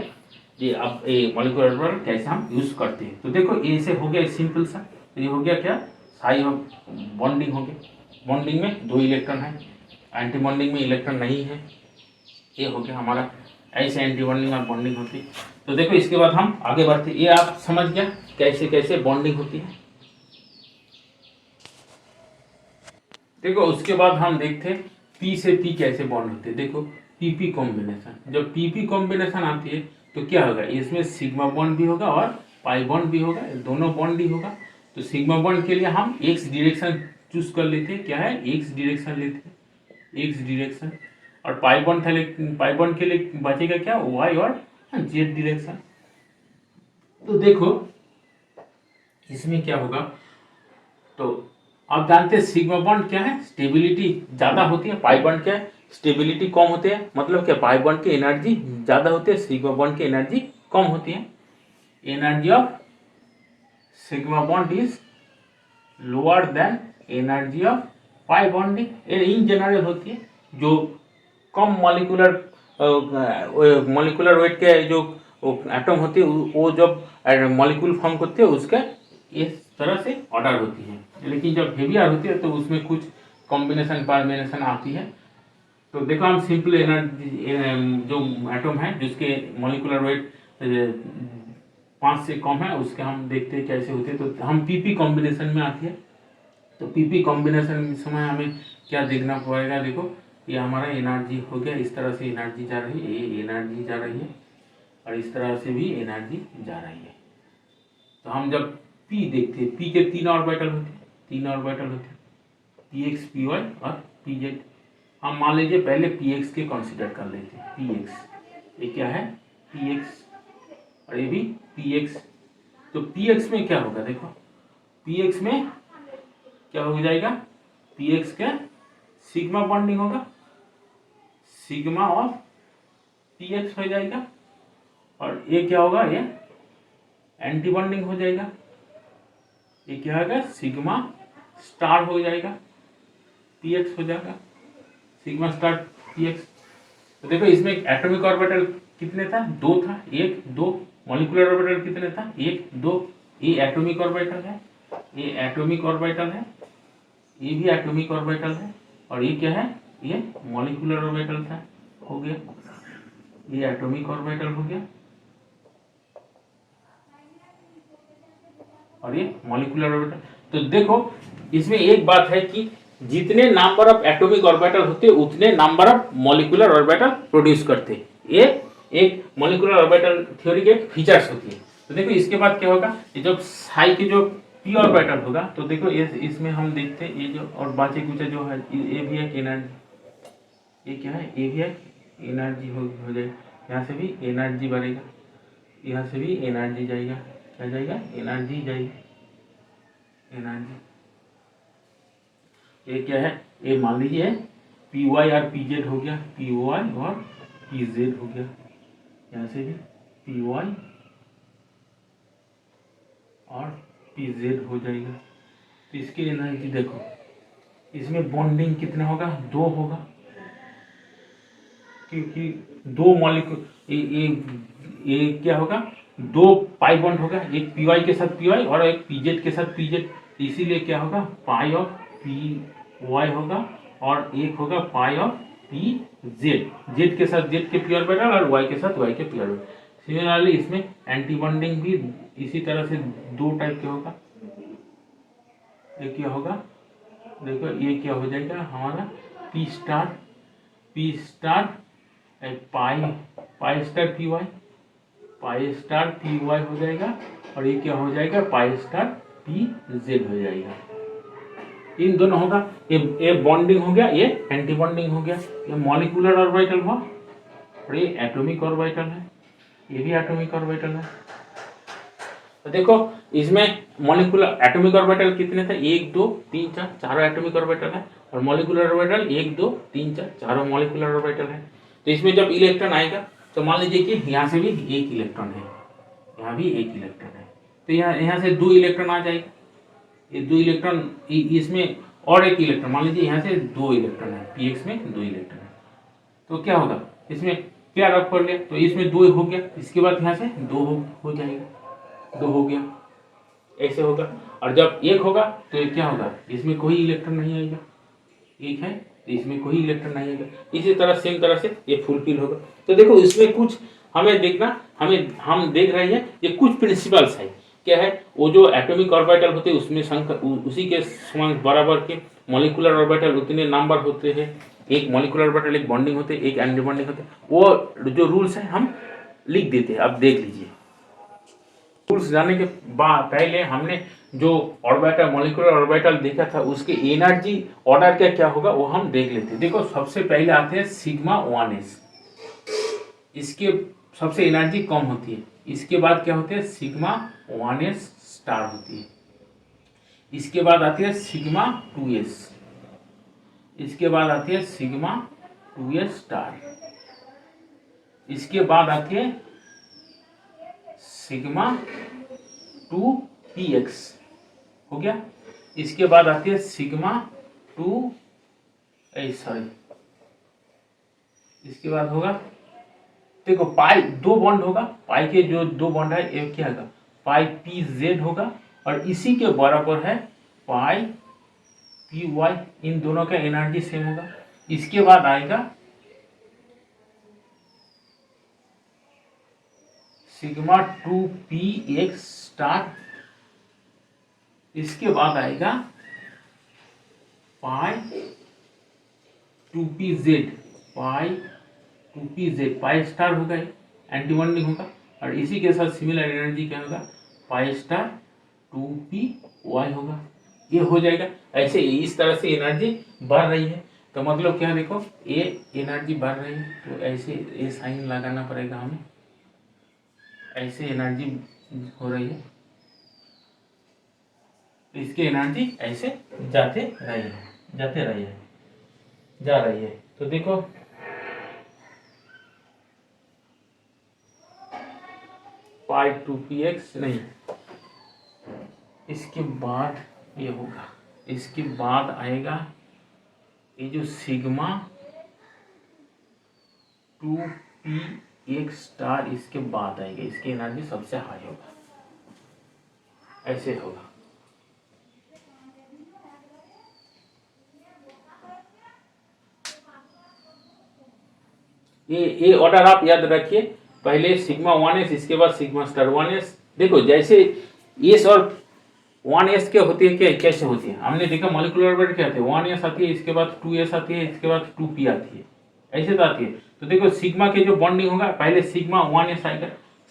कि अब ये मॉलिक्यूलर ऑर्बिटल कैसे हम यूज करते हैं। तो देखो ये से हो गया सिंपल सा, तो ये हो गया क्या, साई बॉन्डिंग हो गया, बॉन्डिंग में 2 इलेक्ट्रॉन है, एंटी बॉन्डिंग में इलेक्ट्रॉन नहीं है। ये हो गया हमारा, ऐसे एंटी बॉन्डिंग और बॉन्डिंग होती है। तो देखो इसके बाद हम आगे बढ़ते, ये आप समझ गया कैसे कैसे बॉन्डिंग होती है। देखो उसके बाद हम देखते हैं पी से पी कैसे बॉन्ड होते हैं। देखो पीपी कॉम्बिनेशन, जब पीपी कॉम्बिनेशन आती है तो क्या होगा, इसमें सिग्मा बॉन्ड भी होगा और पाई बॉन्ड भी होगा, दोनों बॉन्ड ही होगा। तो सिग्मा बॉन्ड के लिए हम एक्स डायरेक्शन चूज कर लेते हैं, क्या है, एक्स डायरेक्शन लेते हैं, एक्स डायरेक्शन। और पाई बॉन्ड के लिए बचेगा क्या, वाई और जेड डायरेक्शन। तो देखो इसमें क्या होगा, तो आप जानते हैं सिग्मा बॉन्ड क्या है, स्टेबिलिटी ज्यादा होती है, पाई बॉन्ड क्या है, स्टेबिलिटी कम होती है। मतलब क्या, पाई बॉन्ड की एनर्जी ज्यादा होती है, सिग्मा बॉन्ड की एनर्जी कम होती है। Energy of sigma bond is lower than energy of pi bonding, in general होती है। जो कम मॉलिक्यूलर वेट के जो एटम होती है, वो जब मॉलिक्यूल फॉर्म करते हैं उसके इस तरह से ऑर्डर होती है। लेकिन जब हेवियर होती है तो उसमें कुछ कॉम्बिनेशन परमिनेशन आती है। तो देखो हम सिंपल एनर्जी जो एटम है जिसके मॉलिक्यूलर वेट 5 से कम है उसके हम देखते हैं कैसे होते हैं। तो हम पीपी कॉम्बिनेशन में आती है। तो पीपी कॉम्बिनेशन में समय हमें क्या देखना पड़ेगा, देखो ये हमारा एनर्जी हो गया, इस तरह से एनर्जी जा रही है, ये एनर्जी जा रही है और इस तरह से भी एनर्जी जा रही है। तो हम जब पी देखते हैं, पी के 3 ऑर्बिटल होते हैं, 3 ऑर्बिटल होते हैं, पी एक्स, पी वाई और पी जेड। हम मान लीजिए पहले पी एक्स के कंसिडर कर लेते हैं। पी एक्स ये क्या है, पी एक्स और ये भी पी एक्स। तो पी एक्स में क्या होगा, देखो पी एक्स में क्या हो जाएगा, पी एक्स का सिग्मा बॉन्डिंग होगा, सिग्मा ऑफ पी एक्स हो जाएगा और ये क्या होगा, ये एंटी बॉन्डिंग हो जाएगा। ये क्या होगा, सिग्मा स्टार हो जाएगा, पी एक्स हो जाएगा, सिग्मा स्टार पी एक्स। तो देखो इसमें एटॉमिक ऑर्बिटल कितने था, 2 था, 1 2। मॉलिक्यूलर ऑर्बिटल कितने था, 1 2। ये एटॉमिक ऑर्बिटल है, ये एटॉमिक ऑर्बिटल है, ये भी एटॉमिक ऑर्बिटल है और ये क्या है, ये मॉलिक्यूलर ऑर्बिटल था, हो गया। ये एटॉमिक ऑर्बिटल हो गया और ये मॉलिक्यूलर ऑर्बिटल। तो देखो इसमें एक बात है कि जितने नंबर ऑफ एटॉमिक ऑर्बिटल होते उतने number of molecular orbital produce करते। ये एक मॉलिक्यूलर ऑर्बिटल थ्योरी के एक फीचर्स होती है। तो देखो इसके बाद क्या होगा, ये जब साई की जो पी ऑर्बिटल होगा तो देखो इसमें हम देखते हैं ये जो और बाकी कुछ जो है, ये भी एक एनर्जी, ये क्या है, ये भी एक एनर्जी हो जाएगा। यहाँ से भी एनर्जी बढ़ेगा, यहाँ से भी एनर्जी जाएगा, क्या जाएगा, एनर्जी जाएगी, एनर्जी। ये क्या है, ये मान लीजिए पी वाई और पी जेड हो गया, पी वाई और पी जेड हो गया, यहाँ से भी पी वाई और पी जेड हो जाएगा। तो इसकी एनर्जी देखो, इसमें बॉन्डिंग कितना होगा, 2 होगा, क्योंकि 2 मॉलिक्यूल ये क्या होगा, 2 पाई बॉन्ड होगा, एक पी वाई के साथ पी वाई और एक पी जेड के साथ पी जेड। इसीलिए क्या होगा, पाई ऑफ पी वाई होगा और एक होगा पाई ऑफ पी जेड, जेड के साथ जेड के पी ऑर्बिटल और वाई के साथ वाई के पी ऑर्बिटल। सिमिलरली इसमें एंटी बॉन्डिंग भी इसी तरह से 2 टाइप के होगा। ये क्या होगा, देखो ये क्या हो जाएगा हमारा P star pi star P Y, pi star P Y हो जाएगा और ये क्या हो जाएगा, पाई स्टार पी जेड हो जाएगा। इन दोनों होगा, ये बॉन्डिंग हो गया, ये एंटी बॉन्डिंग हो गया। ये मॉलिक्यूलर ऑर्बिटल हुआ और ये एटॉमिक ऑर्बिटल है, ये भी एटॉमिक ऑर्बिटल है। तो देखो इसमें मॉलिक्यूलर एटॉमिक ऑर्बिटल कितने थे, 1 2 3 4, चारों एटॉमिक ऑर्बिटल है और मॉलिक्यूलर ऑर्बिटल 1 2 3 4, चारों मॉलिक्यूलर ऑर्बिटल है। तो इसमें जब इलेक्ट्रॉन आएगा तो मान लीजिए कि यहाँ से भी एक इलेक्ट्रॉन है, यहाँ भी एक इलेक्ट्रॉन है, तो यहाँ से 2 इलेक्ट्रॉन आ जाएगा। ये 2 इलेक्ट्रॉन इसमें और एक इलेक्ट्रॉन, मान लीजिए यहाँ से 2 इलेक्ट्रॉन है, पी एक्स में 2 इलेक्ट्रॉन है। तो क्या होगा, इसमें क्या रख कर लिया, तो इसमें 2 हो गया, इसके बाद यहाँ से 2 हो जाएगा, 2 हो गया, ऐसे होगा। और जब 1 होगा तो ये क्या होगा, इसमें कोई इलेक्ट्रॉन नहीं आएगा, 1 है तो इसमें कोई इलेक्ट्रॉन नहीं आएगा। इसी तरह सेम तरह से ये फुलफिल होगा। तो देखो इसमें कुछ हमें देखना, हम देख रहे हैं ये कुछ प्रिंसिपल्स है। क्या है, वो जो एटॉमिक ऑर्बिटल होते हैं उसमें उसी के समान बराबर के मॉलिक्यूलर ऑर्बिटल उतने नंबर होते हैं। एक मॉलिक्यूलर ऑर्बिटल एक बॉन्डिंग होते हैं, एक एंटी बॉन्डिंग होते हैं। वो जो रूल्स है हम लिख देते हैं। अब देख लीजिए, रूल्स जानने के बाद पहले हमने जो ऑर्बिटल मॉलिक्यूलर ऑर्बिटल देखा था उसके एनर्जी ऑर्डर क्या होगा वो हम देख लेते हैं। देखो सबसे पहले आते हैं सिग्मा 1s, इसके सबसे एनर्जी कम होती है। इसके बाद क्या होते हैं, सिग्मा 1s स्टार होती है। इसके बाद आती है सिग्मा 2s, इसके बाद आती है सिग्मा 2s स्टार, इसके बाद आती है सिग्मा 2px हो गया। इसके बाद आती है सिग्मा 2 इसके बाद होगा, देखो पाई 2 बॉन्ड होगा, पाई के जो 2 बॉन्ड है एक क्या होगा, पाई पी जेड होगा और इसी के बराबर है पाई पी वाई, इन दोनों का एनर्जी सेम होगा। इसके बाद आएगा सिग्मा 2p(x स्टार), इसके बाद आएगा पाई 2pz, पाई 2pz, पाई स्टार होगा, एंटी बॉन्डिंग होगा। और इसी के साथ सिमिलर एनर्जी क्या होगा, पाई स्टार 2py होगा। ये हो जाएगा। ऐसे इस तरह से एनर्जी बढ़ रही है, तो मतलब क्या, देखो ये एनर्जी बढ़ रही है तो ऐसे ये साइन लगाना पड़ेगा हमें, ऐसे एनर्जी हो रही है, इसकी एनर्जी ऐसे जाते रही है, जाते रही है, जा रही है। तो देखो पाई 2px नहीं, इसके बाद ये होगा, इसके बाद आएगा ये जो सिग्मा 2px स्टार, इसके बाद आएगा, इसकी एनर्जी सबसे हाई होगा, ऐसे होगा। ये ऑर्डर आप याद रखिए, पहले सिग्मा 1s, इसके बाद सिग्मा स्टार 1s। देखो जैसे एस और 1s के होती है, क्या कैसे होती है, हमने देखा मॉलिक्यूलर ऑर्बिटल क्या आती है, 1s आती है, इसके बाद 2s आती है, इसके बाद 2p आती है, ऐसे तो आती है। तो देखो सिग्मा के जो बॉन्डिंग होगा, पहले सिग्मा 1s आएगा,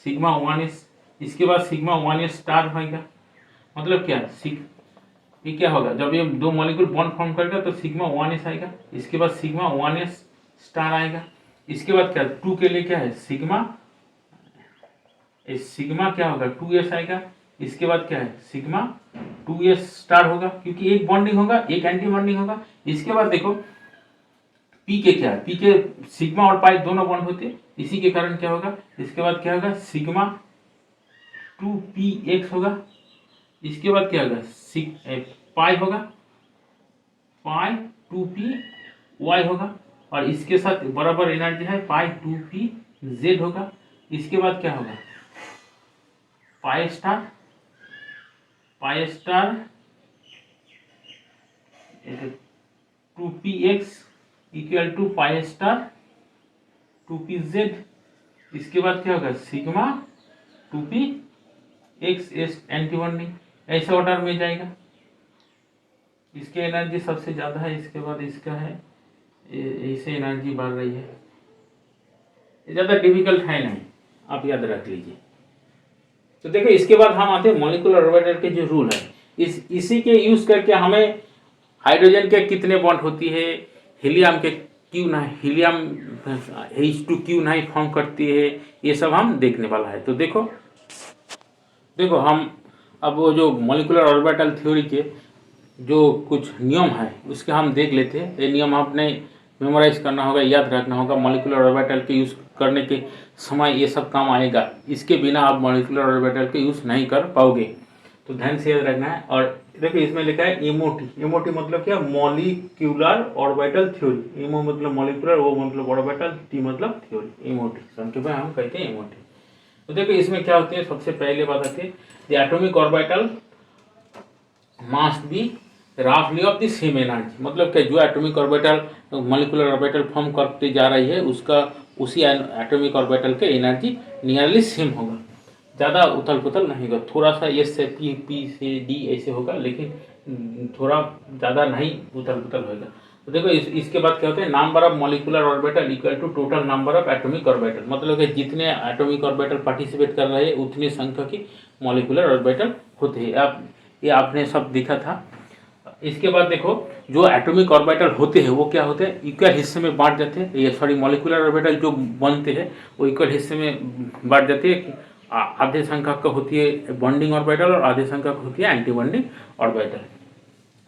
सिग्मा 1s, इसके बाद सिग्मा 1s स्टार आएगा। मतलब क्या, ये क्या होगा, जब ये दो मॉलिक्यूल बॉन्ड फॉर्म करेगा तो सिग्मा 1s आएगा, इसके बाद सिग्मा 1s स्टार आएगा, इसके बाद क्या 2 के लिए क्या है सिग्मा, सिग्मा क्या होगा 2s आएगा, इसके बाद क्या है सिग्मा 2s स्टार होगा, क्योंकि एक बॉन्डिंग होगा, एक एंटी बॉन्डिंग होगा। इसके बाद देखो पी के क्या है, पी के सिग्मा और पाई दोनों बॉन्ड होते हैं, इसी के कारण क्या होगा, इसके बाद क्या होगा सिग्मा 2px होगा, इसके बाद क्या होगा पाई होगा, पाई 2py होगा, और इसके साथ बराबर एनर्जी है पाई 2pz होगा। इसके बाद क्या होगा pi star 2px equal to pi star 2pz। इसके बाद क्या होगा सिग्मा 2px एंटी बॉन्डिंग, ऐसे ऑर्डर में जाएगा। इसकी एनर्जी सबसे ज़्यादा है, इसके बाद इसका है, ऐसे एनर्जी बढ़ रही है। ज़्यादा डिफिकल्ट है नहीं, आप याद रख लीजिए। तो देखो इसके बाद हम आते हैं मॉलिक्यूलर ऑर्बिटल के जो रूल है, इसी के यूज करके हमें हाइड्रोजन के कितने बॉन्ड होती है, हीलियम के क्यों ना, हीलियम H2Q9 फॉर्म करती है, ये सब हम देखने वाला है। तो देखो हम अब वो जो मॉलिक्यूलर ऑर्बिटल थ्योरी के जो कुछ नियम है उसके हम देख लेते हैं। ये नियम आपने मेमोराइज करना होगा, याद रखना होगा। मॉलिक्यूलर ऑर्बिटल के यूज़ करने के समय ये सब काम आएगा, इसके बिना आप मॉलिक्यूलर ऑर्बिटल के यूज़ नहीं कर पाओगे, तो ध्यान से याद रखना है। और देखिए इसमें लिखा है एमओटी, एमओटी मतलब क्या, मॉलिक्यूलर ऑर्बिटल थ्योरी। एमओ मतलब मॉलिक्यूलर, ओ मतलब ऑर्बिटल, टी मतलब थ्योरी, एमओटी संक्षेप में हम कहते हैं एमओटी। तो देखिए इसमें क्या होती है, सबसे पहले बात आती है the atomic orbital must be राफली ऑफ द सेम एनर्जी। मतलब कि जो atomic orbital molecular orbital form करते जा रही है उसका उसी एटॉमिक ऑर्बिटल के एनर्जी नियरली सेम होगा, ज़्यादा उथल पुथल नहीं होगा। थोड़ा सा एस से पी से डी ऐसे होगा, लेकिन थोड़ा ज़्यादा नहीं उथल पुथल होगा। तो देखो इसके बाद क्या होता है, number of molecular orbital equal to total number of atomic orbital. मतलब कि जितने एटॉमिक ऑर्बिटल पार्टिसिपेट कर रहे हैं उतनी संख्या की मॉलिक्यूलर ऑर्बिटल होते हैं। ये आपने सब देखा था। इसके बाद देखो जो एटॉमिक ऑर्बिटल होते हैं वो क्या होते हैं, इक्वल हिस्से में बांट जाते हैं। ये सॉरी मॉलिक्यूलर ऑर्बिटल जो बनते हैं वो इक्वल हिस्से में बांट जाते हैं। आधे संख्या का होती है बॉन्डिंग ऑर्बिटल और आधे संख्या का होती है एंटी बॉन्डिंग ऑर्बिटल।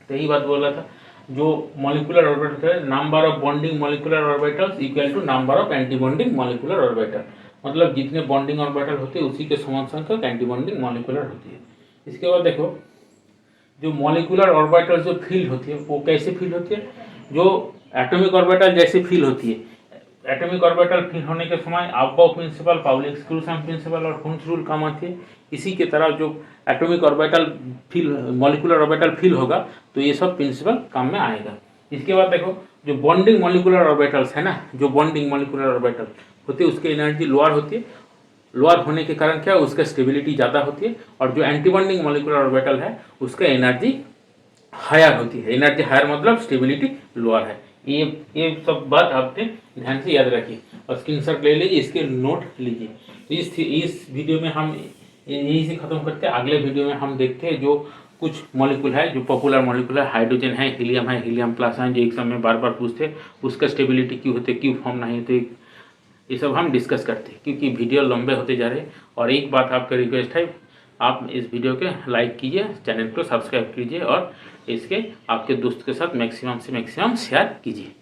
तो यही बात बोला था, जो मॉलिक्यूलर ऑर्बिटल है number of bonding molecular orbitals equal to number of anti bonding molecular orbital. मतलब जितने बॉन्डिंग ऑर्बिटल होते हैं उसी के समान संख्या एंटी बॉन्डिंग मॉलिक्यूलर होती है। इसके बाद देखो जो मॉलिक्यूलर ऑर्बिटल जो फील्ड होती है वो कैसे फील्ड होती है, जो एटॉमिक ऑर्बिटल जैसे फील्ड होती है एटॉमिक ऑर्बिटल फिल होने के समय above principle, Pauli exclusion principle और हुन्स रूल काम आती है। इसी के तरह जो atomic orbital fill, molecular orbital fill होगा तो ये सब प्रिंसिपल काम में आएगा। इसके बाद देखो जो बॉन्डिंग मॉलिक्यूलर ऑर्बिटल्स है ना, जो बॉन्डिंग मॉलिक्यूलर ऑर्बिटल होती है उसकी एनर्जी लोअर होती है। लोअर होने के कारण क्या है, उसका स्टेबिलिटी ज़्यादा होती है। और जो एंटी बॉन्डिंग मॉलिक्यूलर ऑर्बिटल है उसका एनर्जी हायर होती है। एनर्जी हायर मतलब स्टेबिलिटी लोअर है। ये सब बात आपने ध्यान से याद रखिए और स्क्रीनशॉट ले लीजिए, इसके नोट लीजिए। इस वीडियो में हम यही से ख़त्म करते हैं। अगले वीडियो में हम देखते हैं जो कुछ मॉलिक्यूल है, जो पॉपुलर मॉलिक्यूल है, हाइड्रोजन है, हीलियम प्लस है, जो एग्जाम में बार बार पूछते हैं, उसका स्टेबिलिटी क्यों होते, क्यों फॉर्म नहीं होते, ये सब हम डिस्कस करते हैं। क्योंकि वीडियो लंबे होते जा रहे हैं। और एक बात आपका रिक्वेस्ट है, आप इस वीडियो के लाइक कीजिए, चैनल को सब्सक्राइब कीजिए और इसके आपके दोस्त के साथ मैक्सिमम से मैक्सिमम शेयर कीजिए।